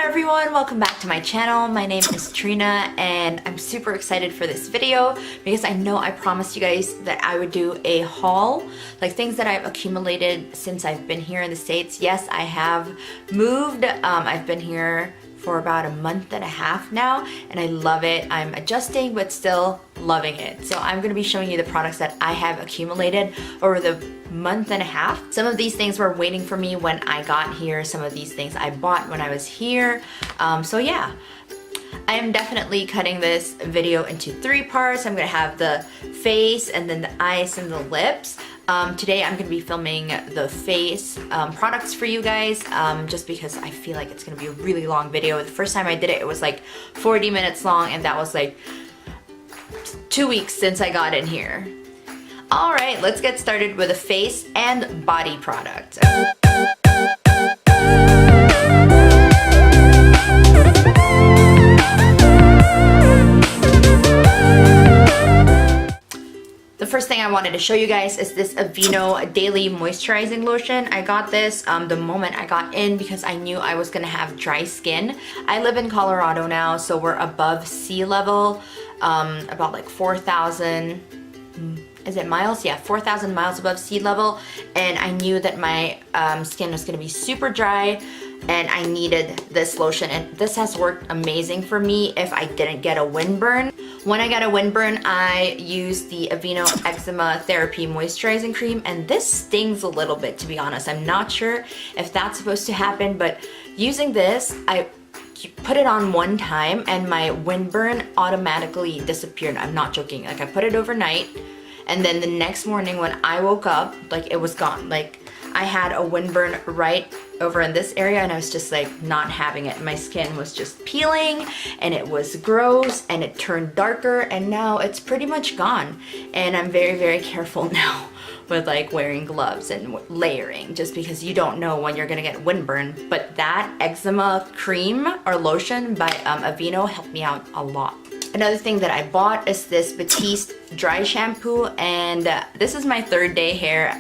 Hi everyone, welcome back to my channel. My name is Trina and I'm super excited for this video because I know I promised you guys that I would do a haul, like things that I've accumulated since I've been here in the States. Yes, I have moved. I've been here for about a month and a half now and I love it. I'm adjusting but still loving it. So I'm going to be showing you the products that I have accumulated over the month and a half. Some of these things were waiting for me when I got here. Some of these things I bought when I was here. So yeah, I am definitely cutting this video into 3 parts. I'm gonna have the face and then the eyes and the lips. Today I'm gonna be filming the face products for you guys just because I feel like it's gonna be a really long video. The first time I did it, it was like 40 minutes long and that was like 2 weeks since I got in here. All right, let's get started with a face and body product. The first thing I wanted to show you guys is this Aveeno Daily Moisturizing Lotion. I got this the moment I got in because I knew I was gonna have dry skin. I live in Colorado now, so we're above sea level, about like 4,000, is it miles? Yeah, 4,000 miles above sea level, and I knew that my skin was gonna be super dry and I needed this lotion, and this has worked amazing for me if I didn't get a windburn. When I got a windburn, I used the Aveeno Eczema Therapy Moisturizing Cream, and this stings a little bit, to be honest. I'm not sure if that's supposed to happen, but using this, I put it on one time and my windburn automatically disappeared. I'm not joking. Like, I put it overnight and then the next morning when I woke up, like, it was gone. Like, I had a windburn right over in this area and I was just like not having it. My skin was just peeling and it was gross and it turned darker, and now it's pretty much gone. And I'm very, very careful now with like wearing gloves and layering, just because you don't know when you're gonna get windburn. But that eczema cream or lotion by Aveeno helped me out a lot. Another thing that I bought is this Batiste dry shampoo, and this is my 3rd day here.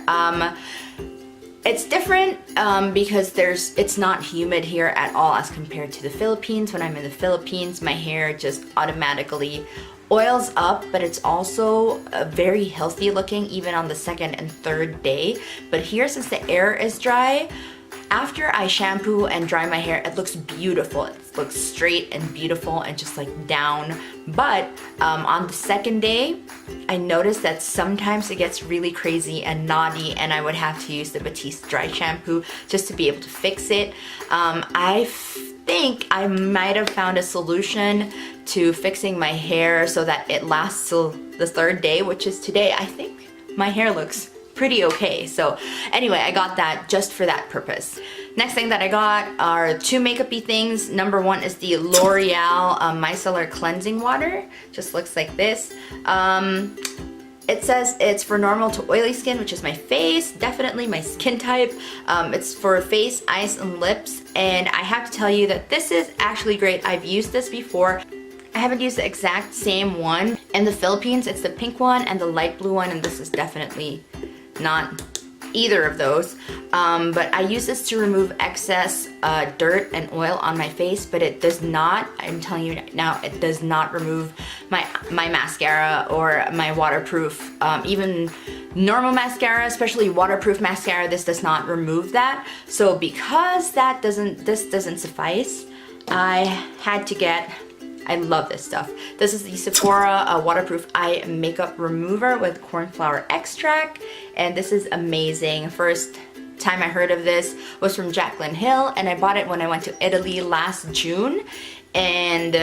It's different because it's not humid here at all as compared to the Philippines. When I'm in the Philippines, my hair just automatically oils up, but it's also very healthy looking even on the 2nd and 3rd day. But here, since the air is dry, after I shampoo and dry my hair, it looks beautiful. It looks straight and beautiful and just like down. But on the 2nd day, I noticed that sometimes it gets really crazy and knotty, and I would have to use the Batiste dry shampoo just to be able to fix it. I think I might have found a solution to fixing my hair so that it lasts till the 3rd day, which is today. I think my hair looks pretty okay. So anyway, I got that just for that purpose. Next thing that I got are 2 makeup-y things. Number 1 is the L'Oreal Micellar Cleansing Water. Just looks like this. It says it's for normal to oily skin, which is my face, definitely my skin type. It's for face, eyes, and lips. And I have to tell you that this is actually great. I've used this before. I haven't used the exact same one. In the Philippines, it's the pink one and the light blue one, and this is definitely not either of those. But I use this to remove excess dirt and oil on my face, but it does not, I'm telling you now, it does not remove my mascara or my waterproof, even normal mascara, especially waterproof mascara, this does not remove that. So because this doesn't suffice, I had to get, I love this stuff. This is the Sephora Waterproof Eye Makeup Remover with cornflower extract, and this is amazing. First time I heard of this was from Jaclyn Hill, and I bought it when I went to Italy last June, and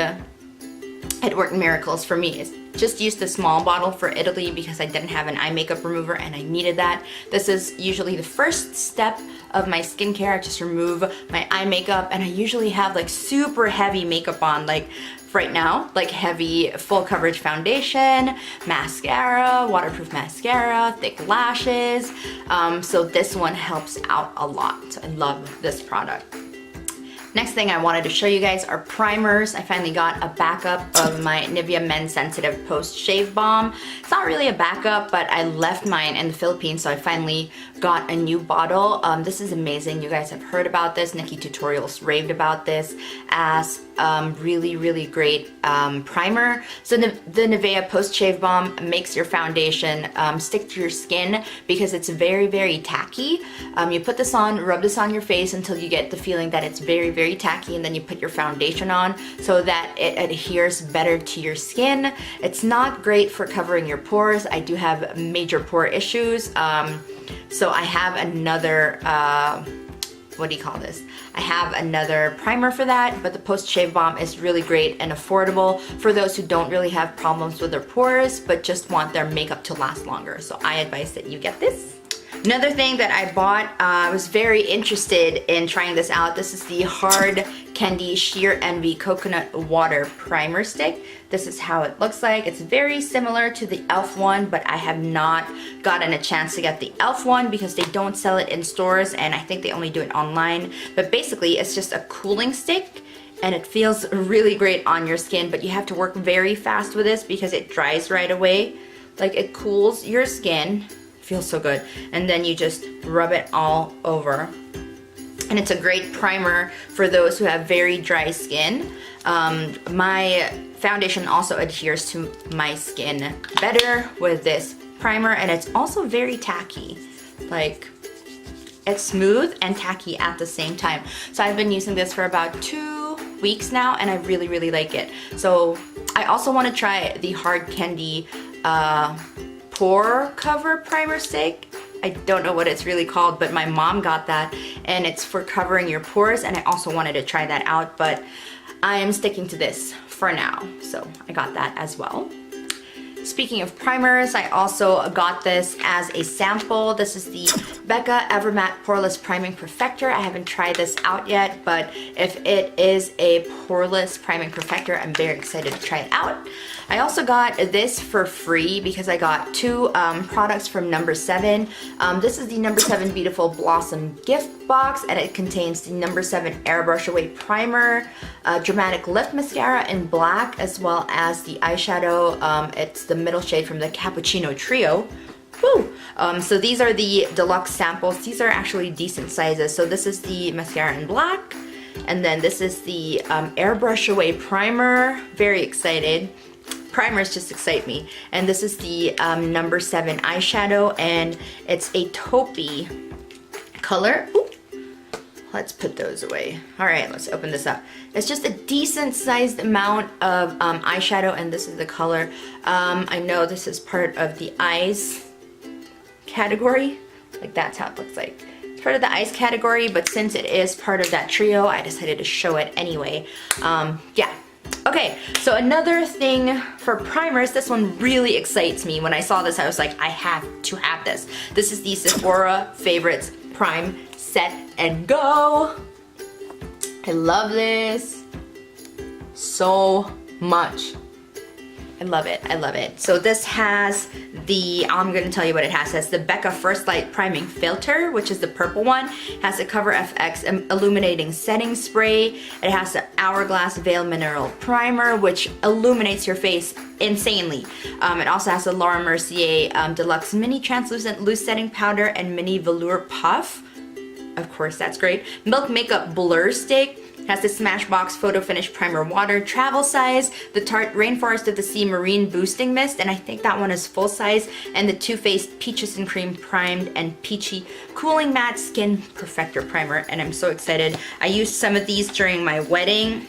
it worked miracles for me. It's just used a small bottle for Italy because I didn't have an eye makeup remover and I needed that. This is usually the first step of my skincare. I just remove my eye makeup, and I usually have like super heavy makeup on, like right now, like heavy full coverage foundation, mascara, waterproof mascara, thick lashes. So this one helps out a lot. So I love this product. Next thing I wanted to show you guys are primers. I finally got a backup of my Nivea Men Sensitive Post Shave Balm. It's not really a backup, but I left mine in the Philippines, so I finally got a new bottle. This is amazing. You guys have heard about this. Nikki Tutorials raved about this as really great primer. So the Nivea Post Shave Balm makes your foundation stick to your skin because it's very tacky. You put this on, rub this on your face until you get the feeling that it's very tacky, and then you put your foundation on so that it adheres better to your skin. It's not great for covering your pores. I do have major pore issues, so I have another what do you call this? I have another primer for that, but the Post Shave Balm is really great and affordable for those who don't really have problems with their pores but just want their makeup to last longer. So I advise that you get this. Another thing that I bought, I was very interested in trying this out. This is the Hard Candy Sheer Envy Coconut Water Primer Stick. This is how it looks like. It's very similar to the e.l.f. one, but I have not gotten a chance to get the e.l.f. one because they don't sell it in stores, and I think they only do it online. But basically, it's just a cooling stick, and it feels really great on your skin, but you have to work very fast with this because it dries right away. Like, it cools your skin. Feels so good, and then you just rub it all over, and it's a great primer for those who have very dry skin. My foundation also adheres to my skin better with this primer, and it's also very tacky. Like, it's smooth and tacky at the same time. So I've been using this for about 2 weeks now, and I really like it. So I also want to try the Hard Candy pore cover primer stick. I don't know what it's really called, but my mom got that, and it's for covering your pores, and I also wanted to try that out, but I am sticking to this for now. So I got that as well. Speaking of primers, I also got this as a sample. This is the Becca Evermatte Poreless Priming Perfector. I haven't tried this out yet, but if it is a poreless priming perfector, I'm very excited to try it out. I also got this for free because I got 2 products from No. 7. This is the No. 7 Beautiful Blossom gift box, and it contains the No. 7 Airbrush Away Primer, Dramatic Lift Mascara in black, as well as the eyeshadow. It's the middle shade from the Cappuccino Trio. Woo! So these are the deluxe samples. These are actually decent sizes. So this is the mascara in black, and then this is the Airbrush Away Primer. Very excited. Primers just excite me. And this is the No. 7 eyeshadow, and it's a taupey color. Ooh. Let's put those away. All right, let's open this up. It's just a decent sized amount of eyeshadow, and this is the color. I know this is part of the eyes category. Like, that's how it looks like. It's part of the eyes category, but since it is part of that trio, I decided to show it anyway. Yeah. Okay, so another thing for primers, this one really excites me. When I saw this, I was like, I have to have this. This is the Sephora Favorites Prime Set and Go. I love this so much. I love it. I love it. So this has the, I'm going to tell you what it has. It has the Becca First Light Priming Filter, which is the purple one. It has the Cover FX Illuminating Setting Spray. It has the Hourglass Veil Mineral Primer, which illuminates your face insanely. It also has the Laura Mercier Deluxe Mini Translucent Loose Setting Powder and Mini Velour Puff. Of course, that's great. Milk Makeup Blur Stick. Has the Smashbox Photo Finish Primer Water travel size, the Tarte Rainforest of the Sea Marine Boosting Mist, and I think that one is full size, and the Too Faced Peaches and Cream Primed and Peachy Cooling Matte Skin Perfector Primer, and I'm so excited. I used some of these during my wedding.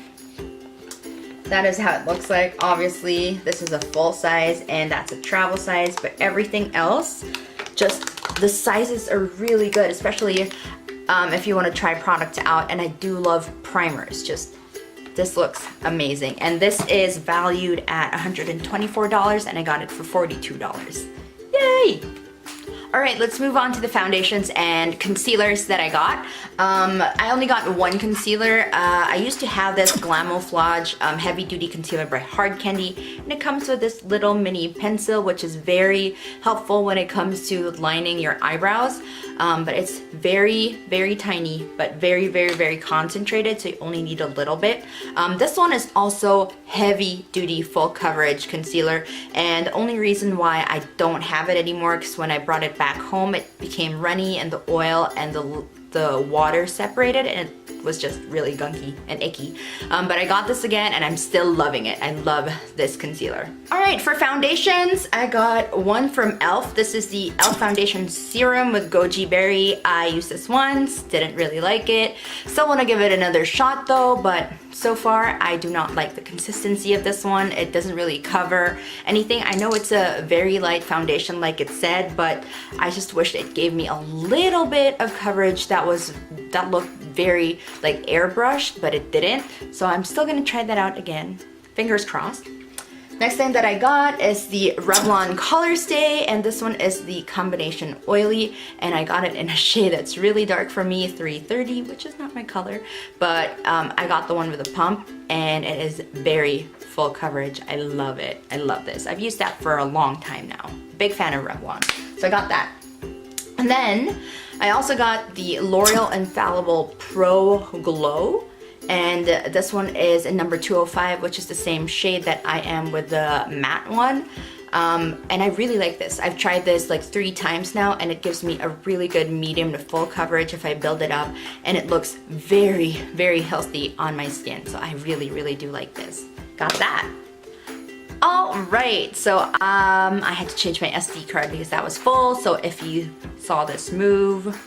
That is how it looks like. Obviously, this is a full size, and that's a travel size, but everything else, just the sizes are really good, especially if you want to try products out, and I do love primers. Just, this looks amazing. And this is valued at $124, and I got it for $42. Yay! All right, let's move on to the foundations and concealers that I got. I only got one concealer. I used to have this Glamouflage Heavy Duty Concealer by Hard Candy, and it comes with this little mini pencil, which is very helpful when it comes to lining your eyebrows. but it's very, very tiny, but very, very, very concentrated, so you only need a little bit. This one is also heavy duty full coverage concealer, and the only reason why I don't have it anymore because when I brought it back home it became runny and the oil and the water separated and it was just really gunky and icky. But I got this again and I'm still loving it. I love this concealer. Alright, for foundations, I got one from e.l.f. This is the e.l.f. Foundation Serum with Goji Berry. I used this once, didn't really like it. Still want to give it another shot though, but so far I do not like the consistency of this one. It doesn't really cover anything. I know it's a very light foundation like it said, but I just wish it gave me a little bit of coverage that looked very like airbrushed, but it didn't. So I'm still gonna try that out again. Fingers crossed. Next thing that I got is the Revlon Color Stay, and this one is the combination oily, and I got it in a shade that's really dark for me, 330, which is not my color, but I got the one with a pump, and it is very full coverage. I love it. I love this. I've used that for a long time now. Big fan of Revlon. So I got that. And then I also got the L'Oreal Infallible Pro Glow. And this one is in number 205, which is the same shade that I am with the matte one. And I really like this. I've tried this like 3 times now, and it gives me a really good medium to full coverage if I build it up. And it looks very, very healthy on my skin. So I really, really do like this. Got that. Alright, so I had to change my SD card because that was full. So if you saw this move,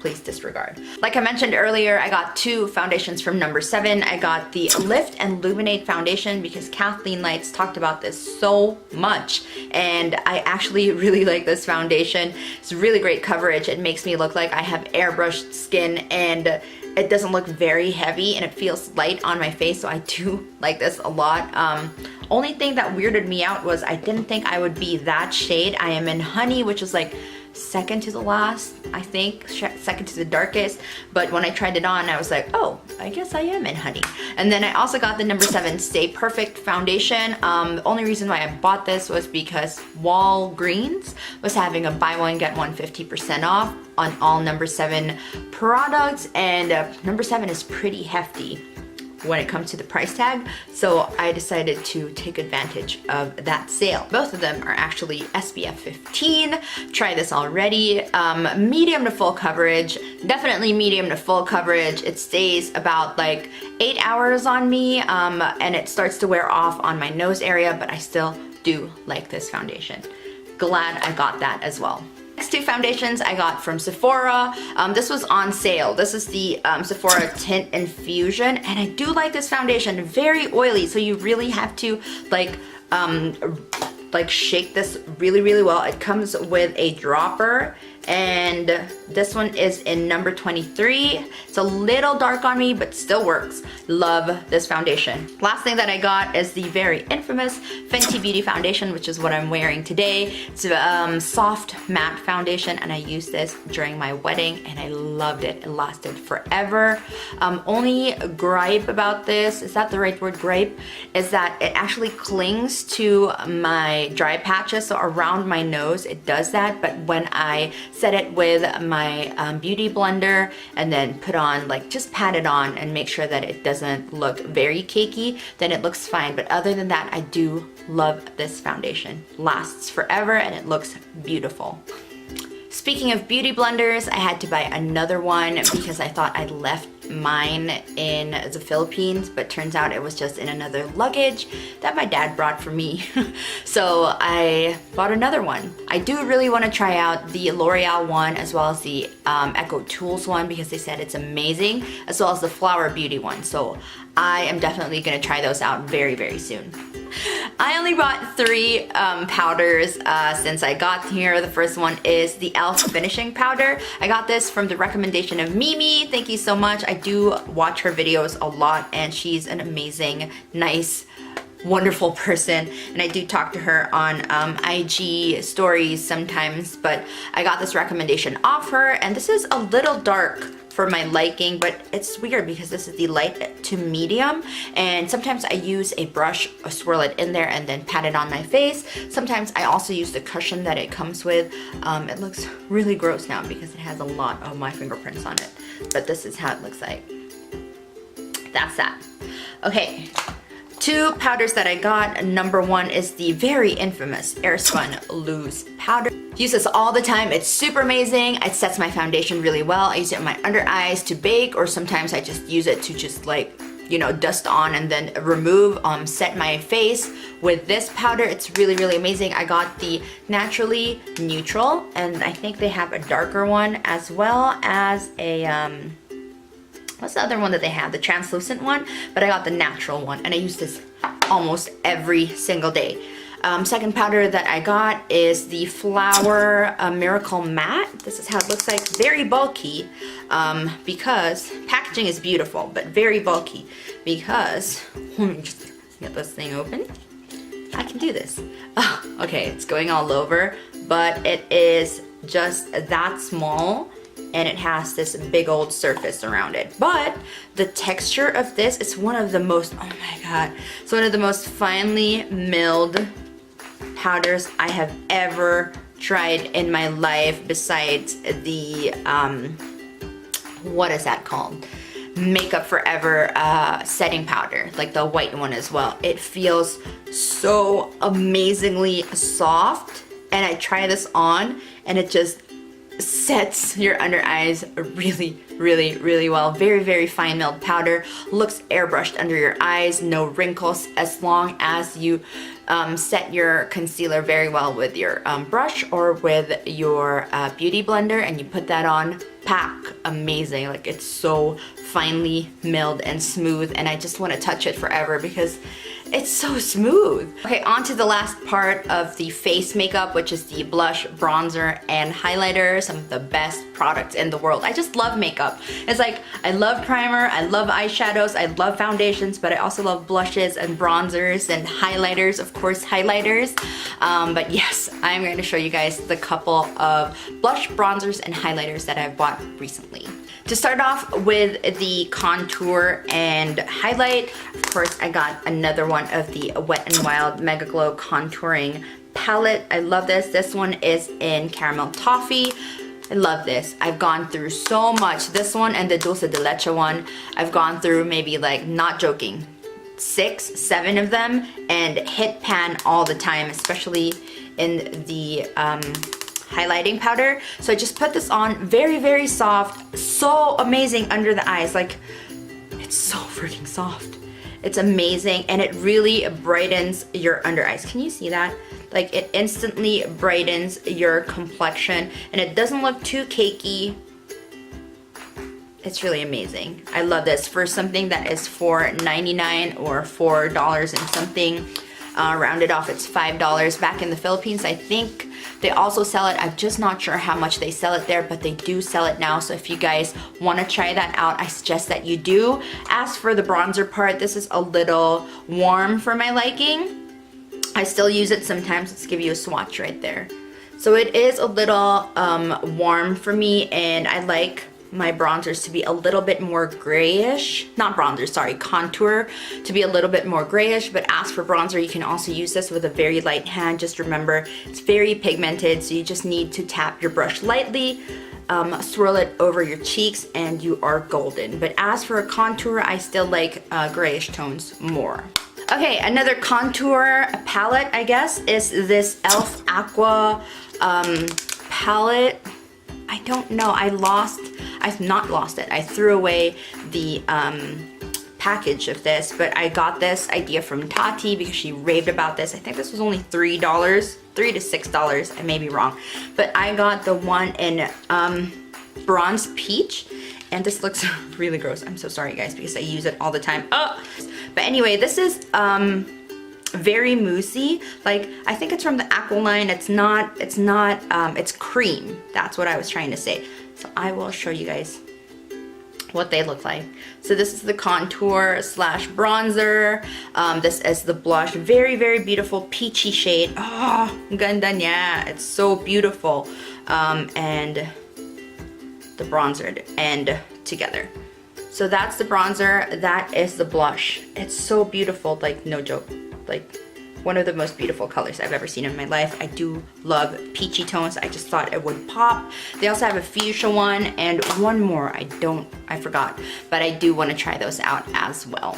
please disregard. Like I mentioned earlier, I got 2 foundations from number 7. I got the Lift and Illuminate foundation because Kathleen Lights talked about this so much, and I actually really like this foundation. It's really great coverage. It makes me look like I have airbrushed skin, and it doesn't look very heavy, and it feels light on my face, so I do like this a lot. Only thing that weirded me out was I didn't think I would be that shade. I am in Honey, which is like second to the last, I think, second to the darkest, but when I tried it on I was like, oh, I guess I am in Honey. And then I also got the number 7 Stay Perfect foundation. The only reason why I bought this was because Walgreens was having a buy one get one 50% off on all number 7 products, and number 7 is pretty hefty when it comes to the price tag, so I decided to take advantage of that sale. Both of them are actually SPF 15. Try this already. Medium to full coverage, definitely medium to full coverage. It stays about like 8 hours on me, and it starts to wear off on my nose area, but I still do like this foundation. Glad I got that as well. Next 2 foundations I got from Sephora. This was on sale. This is the Sephora Tint Infusion, and I do like this foundation. Very oily, so you really have to like shake this really, really well. It comes with a dropper, and this one is in number 23. It's a little dark on me, but still works. Love this foundation. Last thing that I got is the very infamous Fenty Beauty foundation, which is what I'm wearing today. It's a soft matte foundation, and I used this during my wedding, and I loved it. It lasted forever. Only gripe about this, is that the right word, gripe? Is that it actually clings to my dry patches, so around my nose it does that, but when I set it with my beauty blender and then put on, like, just pat it on and make sure that it doesn't look very cakey, then it looks fine. But other than that, I do love this foundation. Lasts forever and it looks beautiful. Speaking of beauty blenders, I had to buy another one because I thought I'd left mine in the Philippines, but turns out it was just in another luggage that my dad brought for me. So I bought another one. I do really want to try out the L'Oreal one as well as the Echo Tools one because they said it's amazing, as well as the Flower Beauty one. So I am definitely going to try those out very, very soon. I only bought 3 powders since I got here. The first one is the e.l.f. Finishing Powder. I got this from the recommendation of Mimi. Thank you so much. I do watch her videos a lot, and she's an amazing, nice wonderful person, and I do talk to her on IG stories sometimes, but I got this recommendation off her, and this is a little dark for my liking, but it's weird because this is the light to medium, and sometimes I use a brush, swirl it in there, and then pat it on my face. Sometimes I also use the cushion that it comes with. It looks really gross now because it has a lot of my fingerprints on it, but this is how it looks like. That's that. Okay. 2 powders that I got. Number 1 is the very infamous Airspun Loose powder. Use this all the time. It's super amazing. It sets my foundation really well. I use it in my under eyes to bake, or sometimes I just use it to just like, you know, dust on and then remove, set my face with this powder. It's really, really amazing. I got the Naturally Neutral, and I think they have a darker one as well as a, what's the other one that they have? The translucent one, but I got the natural one, and I use this almost every single day. Second powder that I got is the Flower Miracle Matte. This is how it looks like. Very bulky, because packaging is beautiful, but very bulky because, let me just get this thing open. I can do this. Oh, okay, it's going all over, but it is just that small, and it has this big old surface around it. But the texture of this is one of the most, oh my god, it's one of the most finely milled powders I have ever tried in my life, besides the, what is that called? Makeup Forever setting powder, like the white one as well. It feels so amazingly soft, and I try this on and it just sets your under eyes really, really, really well. Very, very fine milled powder. Looks airbrushed under your eyes. No wrinkles as long as you set your concealer very well with your brush or with your beauty blender, and you put that on. Pack amazing. Like, it's so finely milled and smooth, and I just want to touch it forever because it's so smooth. Okay, on to the last part of the face makeup, which is the blush, bronzer, and highlighter. Some of the best products in the world. I just love makeup. It's like, I love primer, I love eyeshadows, I love foundations, but I also love blushes and bronzers and highlighters, of course, highlighters. But yes, I'm going to show you guys the couple of blush, bronzers, and highlighters that I've bought recently. To start off with the contour and highlight, of course, I got another one of the Wet n Wild Mega Glow Contouring Palette. I love this. This one is in Caramel Toffee. I love this. I've gone through so much. This one and the Dulce de Leche one, I've gone through maybe, like, not joking, 6, 7 of them, and hit pan all the time, especially in the highlighting powder. So I just put this on, very, very soft, so amazing under the eyes. Like, it's so freaking soft. It's amazing, and it really brightens your under eyes. Can you see that? Like, it instantly brightens your complexion, and it doesn't look too cakey. It's really amazing. I love this for something that is $4.99 or $4 and something. Rounded off, it's $5. Back in the Philippines, I think they also sell it. I'm just not sure how much they sell it there, but they do sell it now. So if you guys want to try that out, I suggest that you do. As for the bronzer part, this is a little warm for my liking. I still use it sometimes. Let's give you a swatch right there. So it is a little warm for me, and I like my bronzers to be a little bit more grayish. Not bronzer, sorry, contour to be a little bit more grayish. But as for bronzer, you can also use this with a very light hand. Just remember, it's very pigmented, so you just need to tap your brush lightly, swirl it over your cheeks, and you are golden. But as for a contour, I still like grayish tones more. Okay, another contour palette, I guess, is this e.l.f. Aqua palette. I don't know, I've not lost it. I threw away the package of this, but I got this idea from Tati because she raved about this. I think this was only $3, $3 to $6, I may be wrong. But I got the one in Bronze Peach, and this looks really gross. I'm so sorry, guys, because I use it all the time. Oh! But anyway, this is very moussey. Like, I think it's from the Aqua line. It's cream. That's what I was trying to say. So I will show you guys what they look like. So this is the contour slash bronzer. This is the blush. Very, very beautiful peachy shade. Oh, ganda niya. It's so beautiful. And the bronzer and together. So that's the bronzer. That is the blush. It's so beautiful, like no joke. Like one of the most beautiful colors I've ever seen in my life. I do love peachy tones. I just thought it would pop. They also have a fuchsia one and one more. I forgot, but I do want to try those out as well.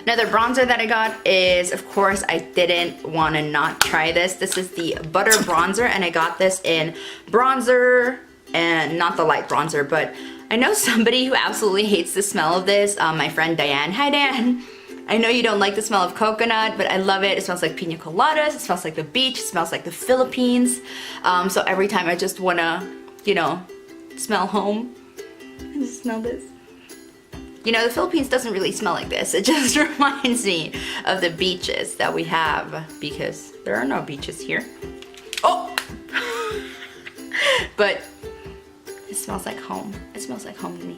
Another bronzer that I got is, of course, I didn't want to not try this. This is the Butter Bronzer, and I got this in bronzer, and not the light bronzer, but I know somebody who absolutely hates the smell of this. My friend Diane. Hi, Diane. I know you don't like the smell of coconut, but I love it. It smells like pina coladas. It smells like the beach. It smells like the Philippines. So every time I just wanna, you know, smell home. I just smell this. You know, the Philippines doesn't really smell like this. It just reminds me of the beaches that we have because there are no beaches here. Oh! But it smells like home. It smells like home to me.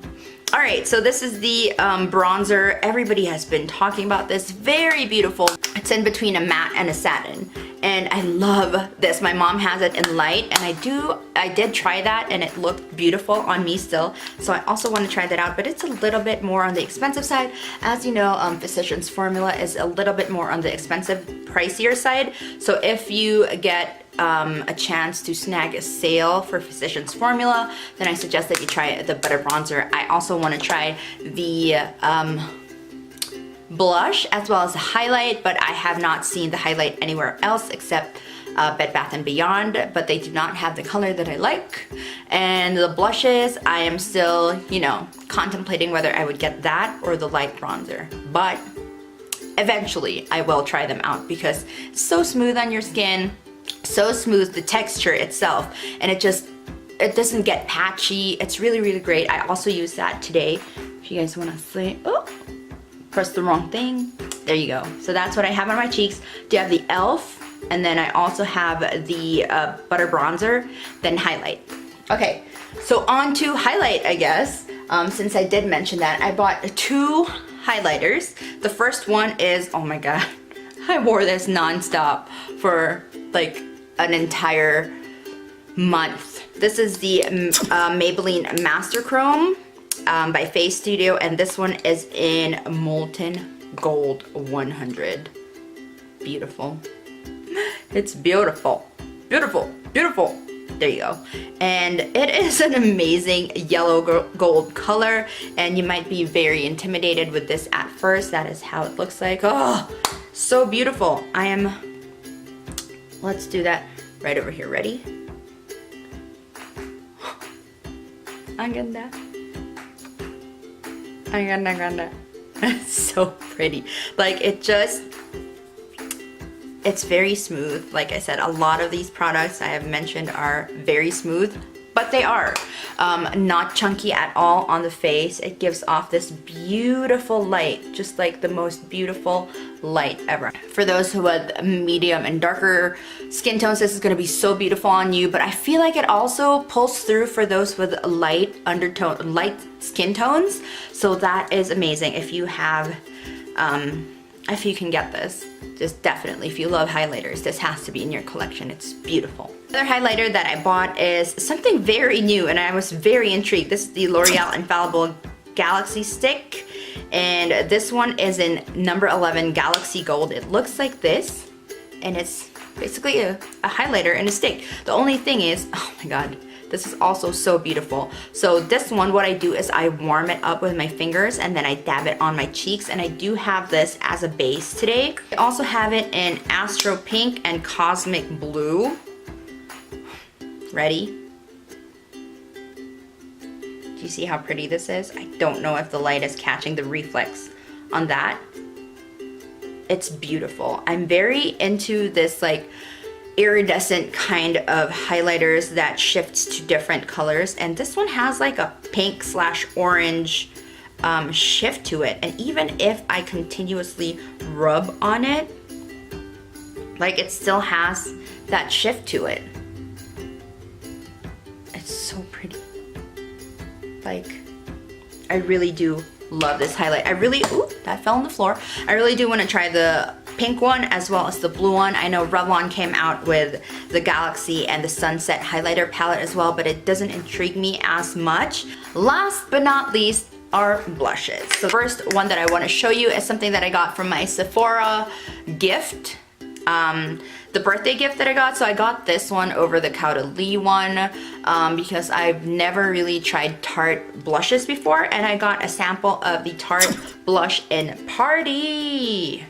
All right, so this is the bronzer. Everybody has been talking about this. Very beautiful. It's in between a matte and a satin. And I love this. My mom has it in light, and I did try that, and it looked beautiful on me still. So I also want to try that out, but it's a little bit more on the expensive side. As you know, Physicians Formula is a little bit more on the expensive, pricier side. So if you get a chance to snag a sale for Physicians Formula, then I suggest that you try the Butter Bronzer. I also want to try the blush as well as the highlight, but I have not seen the highlight anywhere else except Bed Bath & Beyond, but they do not have the color that I like. And the blushes, I am still, you know, contemplating whether I would get that or the light bronzer, but eventually I will try them out because it's so smooth on your skin. So smooth, the texture itself, and it doesn't get patchy. It's really, really great. I also use that today. If you guys want to see, oh, press the wrong thing. There you go. So that's what I have on my cheeks. Do you have the e.l.f. and then I also have the Butter Bronzer, then highlight. Okay, so on to highlight, I guess. Since I did mention that, I bought 2 highlighters. The first one is, oh my god, I wore this non-stop for like an entire month. This is the Maybelline Master Chrome by Face Studio, and this one is in Molten Gold 100. Beautiful. It's beautiful. Beautiful. Beautiful. There you go. And it is an amazing yellow gold color, and you might be very intimidated with this at first. That is how it looks like. Oh, so beautiful. Let's do that right over here. Ready? Ang ganda. Ang ganda, ganda. It's so pretty. Like it's very smooth. Like I said, a lot of these products I have mentioned are very smooth, but they are not chunky at all on the face. It gives off this beautiful light, just like the most beautiful light ever. For those who have medium and darker skin tones, this is going to be so beautiful on you, but I feel like it also pulls through for those with light undertone, light skin tones. So that is amazing. If you have, if you can get this, just definitely, if you love highlighters, this has to be in your collection. It's beautiful. Another highlighter that I bought is something very new, and I was very intrigued. This is the L'Oreal Infallible Galaxy Stick, and this one is in number 11 Galaxy Gold. It looks like this, and it's basically a highlighter in a stick. The only thing is, oh my god, this is also so beautiful. So this one, what I do is I warm it up with my fingers and then I dab it on my cheeks, and I do have this as a base today. I also have it in Astro Pink and Cosmic Blue. Ready? Do you see how pretty this is? I don't know if the light is catching the reflex on that. It's beautiful. I'm very into this like iridescent kind of highlighters that shifts to different colors, and this one has like a pink slash orange shift to it, and even if I continuously rub on it, like it still has that shift to it. It's so pretty. Like, I really do love this highlight. I really, ooh, that fell on the floor. I really do want to try the pink one as well as the blue one. I know Revlon came out with the Galaxy and the Sunset highlighter palette as well, but it doesn't intrigue me as much. Last but not least are blushes. So the first one that I want to show you is something that I got from my Sephora gift. The birthday gift that I got. So I got this one over the Caudalie one because I've never really tried Tarte blushes before, and I got a sample of the Tarte blush in Party.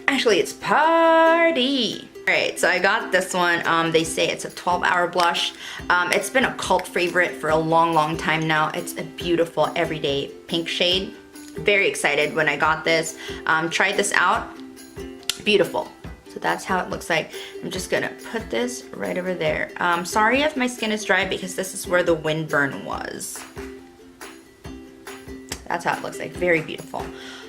Actually, it's Party. Alright, so I got this one. They say it's a 12-hour blush. It's been a cult favorite for a long time now. It's a beautiful everyday pink shade. Very excited when I got this. Tried this out. Beautiful. So that's how it looks like. I'm just gonna put this right over there. Sorry if my skin is dry because this is where the windburn was. That's how it looks like. Very beautiful.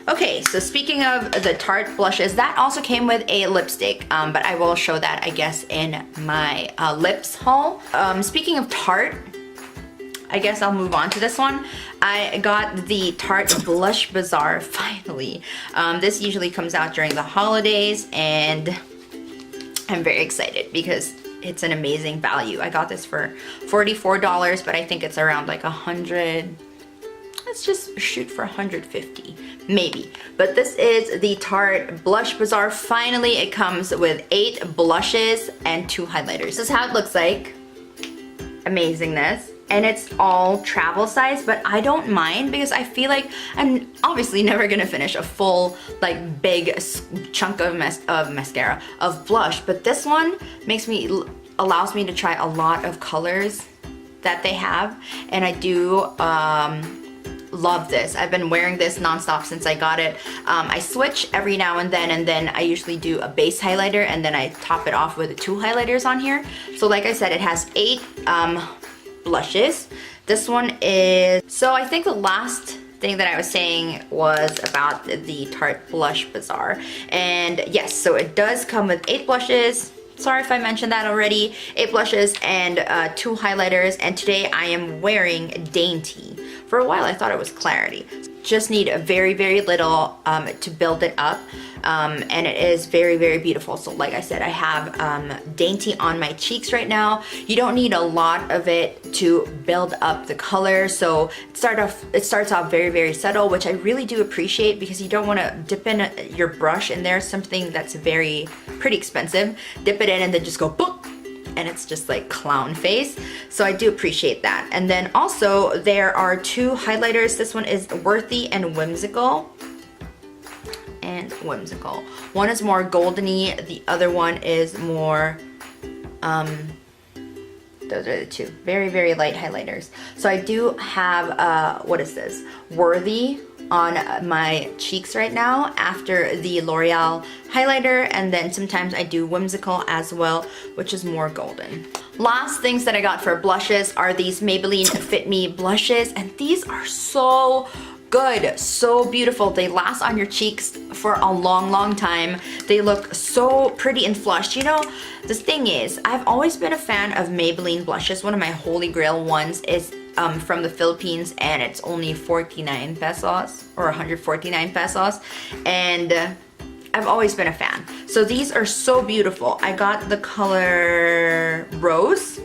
Okay, so speaking of the Tarte blushes, that also came with a lipstick, but I will show that, I guess, in my lips haul. Speaking of Tarte, I guess I'll move on to this one. I got the Tarte Blush Bazaar, finally. This usually comes out during the holidays, and I'm very excited because it's an amazing value. I got this for $44, but I think it's around like 100. Let's just shoot for 150, maybe. But this is the Tarte Blush Bazaar. Finally, it comes with 8 blushes and 2 highlighters. This is how it looks like. Amazingness. And it's all travel size, but I don't mind because I feel like I'm obviously never gonna finish a full, like, big chunk of mascara, of blush. But this one allows me to try a lot of colors that they have, and I do love this. I've been wearing this nonstop since I got it. I switch every now and then I usually do a base highlighter and then I top it off with 2 highlighters on here. So like I said, it has 8 blushes. This one is, so I think the last thing that I was saying was about the Tarte Blush Bazaar. And yes, so it does come with 8 blushes. Sorry if I mentioned that already. 8 blushes and 2 highlighters, and today I am wearing Dainty. For a while I thought it was Clarity. Just need a very little to build it up, and it is very beautiful. So like I said, I have Dainty on my cheeks right now. You don't need a lot of it to build up the color, so it starts off very subtle, which I really do appreciate because you don't want to dip in your brush and there's something that's pretty expensive, dip it in and then just go boop, and it's just like clown face. So I do appreciate that. And then also there are 2 highlighters. This one is Worthy and Whimsical. And Whimsical. One is more goldeny, the other one is more, those are the 2. Very light highlighters. So I do have, what is this? Worthy on my cheeks right now after the L'Oreal highlighter, and then sometimes I do Whimsical as well, which is more golden. Last things that I got for blushes are these Maybelline Fit Me blushes, and these are so good, so beautiful. They last on your cheeks for a long time. They look so pretty and flushed. You know, the thing is, I've always been a fan of Maybelline blushes. One of my holy grail ones is from the Philippines, and it's only 49 pesos or 149 pesos, and I've always been a fan. So these are so beautiful. I got the color Rose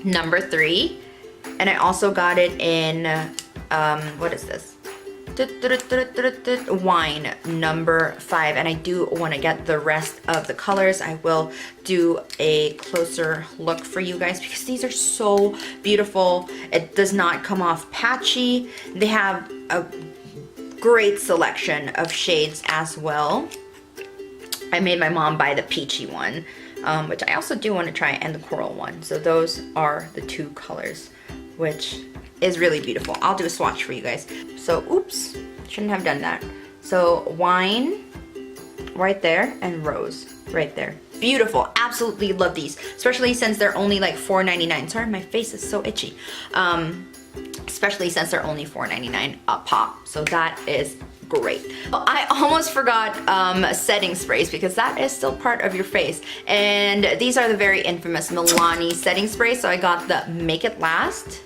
number 3, and I also got it in what is this? Wine number 5, and I do want to get the rest of the colors. I will do a closer look for you guys because these are so beautiful. It does not come off patchy. They have a great selection of shades as well. I made my mom buy the peachy one, which I also do want to try, and the coral one. So those are the 2 colors, which is really beautiful. I'll do a swatch for you guys. So, oops, shouldn't have done that. So, Wine right there and Rose right there. Beautiful, absolutely love these, especially since they're only like $4.99. Sorry, my face is so itchy. Especially since they're only $4.99 a pop. So that is great. I almost forgot setting sprays because that is still part of your face. And these are the very infamous Milani setting sprays. So I got the Make It Last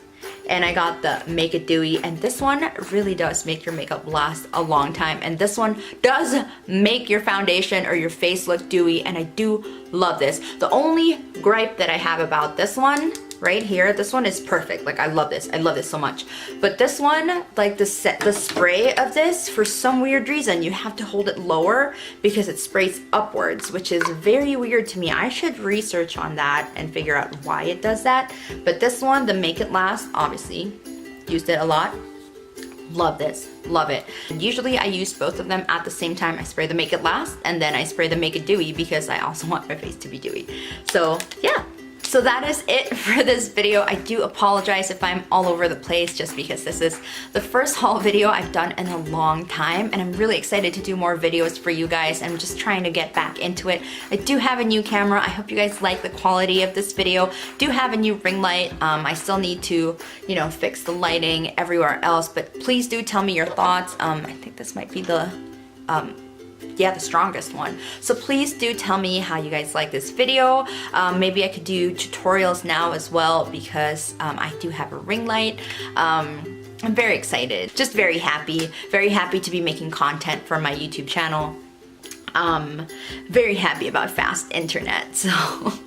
and I got the Make It Dewy, and this one really does make your makeup last a long time, and this one does make your foundation or your face look dewy, and I do love this. The only gripe that I have about this one right here, this one is perfect. Like, I love this so much, but this one, like the spray of this, for some weird reason you have to hold it lower because it sprays upwards, which is very weird to me. I should research on that and figure out why it does that. But this one, the Make It Last, obviously used it a lot. Love this, love it. Usually I use both of them at the same time. I spray the Make It Last and then I spray the Make It Dewy because I also want my face to be dewy. So yeah. So that is it for this video. I do apologize if I'm all over the place, just because this is the first haul video I've done in a long time, and I'm really excited to do more videos for you guys. I'm just trying to get back into it. I do have a new camera. I hope you guys like the quality of this video. Do have a new ring light. I still need to, you know, fix the lighting everywhere else, but please do tell me your thoughts. I think this might be the yeah, the strongest one. So please do tell me how you guys like this video. Maybe I could do tutorials now as well, because I do have a ring light. I'm very excited, just very happy to be making content for my YouTube channel. Very happy about fast internet. So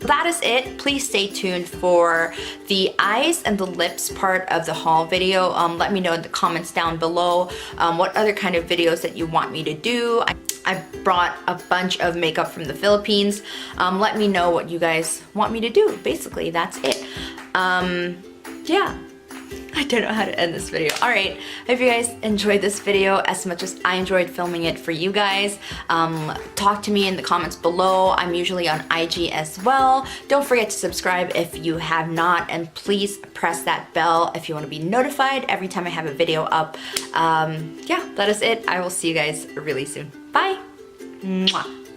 that is it. Please stay tuned for the eyes and the lips part of the haul video. Let me know in the comments down below what other kind of videos that you want me to do. I brought a bunch of makeup from the Philippines. Let me know what you guys want me to do. Basically, that's it. Yeah. I don't know how to end this video. Alright, I hope you guys enjoyed this video as much as I enjoyed filming it for you guys. Talk to me in the comments below. I'm usually on IG as well. Don't forget to subscribe if you have not, and please press that bell if you want to be notified every time I have a video up. Yeah, that is it. I will see you guys really soon. Bye! Mwah.